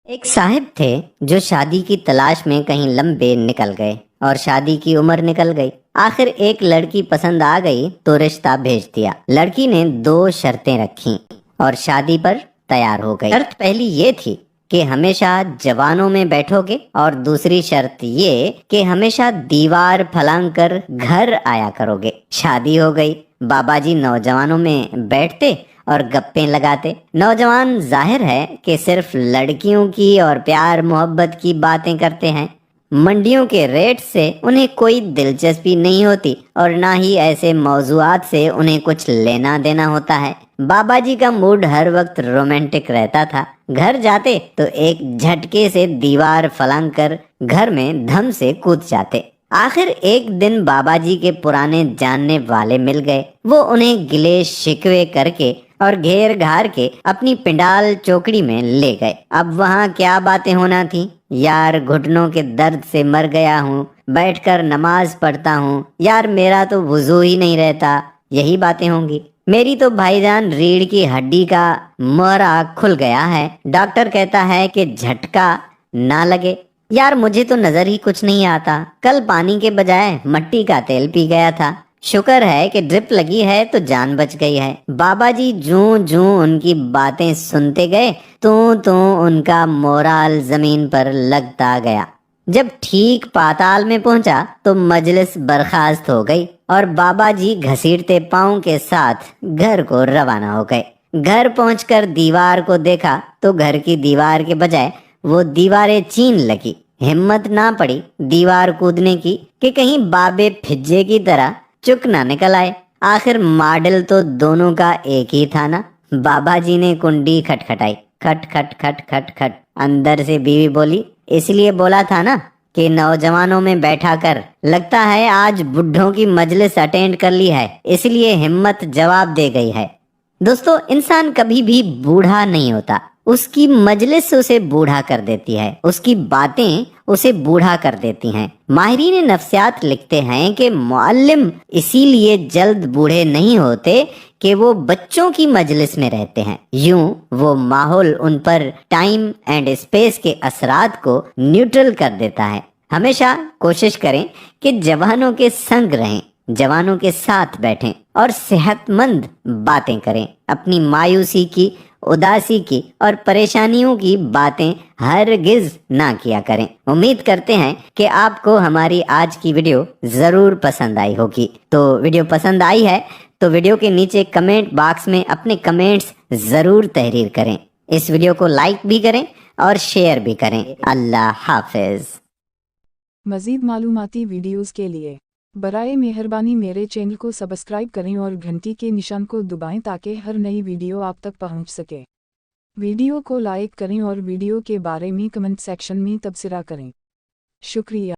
एक साहब थे जो शादी की तलाश में कहीं लंबे निकल गए और शादी की उम्र निकल गई। आखिर एक लड़की पसंद आ गई तो रिश्ता भेज दिया। लड़की ने 2 शर्तें रखी और शादी पर तैयार हो गई। शर्त पहली ये थी कि हमेशा जवानों में बैठोगे और दूसरी शर्त ये कि हमेशा दीवार फलांग कर घर आया करोगे। शादी हो गई। बाबा जी नौजवानों में बैठते और गप्पे लगाते। नौजवान जाहिर है कि सिर्फ लड़कियों की और प्यार मोहब्बत की बातें करते हैं। मंडियों के रेट से उन्हें कोई दिलचस्पी नहीं होती और ना ही ऐसे मौजुआत से उन्हें कुछ लेना देना होता है। बाबा जी का मूड हर वक्त रोमांटिक रहता था। घर जाते तो एक झटके से दीवार फलांग कर घर में धम से कूद जाते। आखिर एक दिन बाबा जी के पुराने जानने वाले मिल गए। वो उन्हें गिले शिकवे करके और घेर घार के अपनी पिंडाल चौकड़ी में ले गए। अब वहाँ क्या बातें होना थी। यार घुटनों के दर्द से मर गया हूँ, बैठकर नमाज पढ़ता हूँ, यार मेरा तो वुजू ही नहीं रहता, यही बातें होंगी। मेरी तो भाईजान रीढ़ की हड्डी का मोहरा खुल गया है, डॉक्टर कहता है कि झटका ना लगे। यार मुझे तो नजर ही कुछ नहीं आता, कल पानी के बजाय मट्टी का तेल पी गया था, शुक्र है कि ड्रिप लगी है तो जान बच गई है। बाबा जी जूं जूं उनकी बातें सुनते गए तो उनका मोराल जमीन पर लगता गया। जब ठीक पाताल में पहुंचा तो मजलिस बर्खास्त हो गई और बाबा जी घसीटते पांव के साथ घर को रवाना हो गए। घर पहुंचकर दीवार को देखा तो घर की दीवार के बजाय वो दीवारें चीन लगी। हिम्मत ना पड़ी दीवार कूदने की कि कहीं बाबे फिज्जे की तरह चुक ना निकल आए। आखिर मॉडल तो दोनों का एक ही था ना। बाबा जी ने कुंडी खटखटाई। खट खट खट खट खट। अंदर से बीवी बोली, इसलिए बोला था ना कि नौजवानों में बैठा कर। लगता है आज बुढ़ों की मजलिस अटेंड कर ली है, इसलिए हिम्मत जवाब दे गई है। दोस्तों, इंसान कभी भी बूढ़ा नहीं होता, उसकी मजलिस उसे बूढ़ा कर देती है, उसकी बातें उसे बूढ़ा कर देती हैं। माहिरीन नफ्सियात लिखते हैं कि मुअल्लिम इसीलिए जल्द बूढ़े नहीं होते कि वो बच्चों की मजलिस में रहते हैं। यूं वो माहौल उन पर टाइम एंड स्पेस के असरात को न्यूट्रल कर देता है। हमेशा कोशिश करें कि जवानों के संग रहें, जवानों के साथ बैठें और सेहतमंद बातें करें। अपनी मायूसी की, उदासी की और परेशानियों की बातें हरगिज ना किया करें। उम्मीद करते हैं कि आपको हमारी आज की वीडियो जरूर पसंद आई होगी। तो वीडियो पसंद आई है तो वीडियो के नीचे कमेंट बॉक्स में अपने कमेंट्स जरूर तहरीर करें। इस वीडियो को लाइक भी करें और शेयर भी करें। अल्लाह हाफिज। मज़ीद मालूमाती वीडियोस के लिए बराए मेहरबानी मेरे चैनल को सब्सक्राइब करें और घंटी के निशान को दबाएं ताकि हर नई वीडियो आप तक पहुंच सके। वीडियो को लाइक करें और वीडियो के बारे में कमेंट सेक्शन में तबसरा करें। शुक्रिया।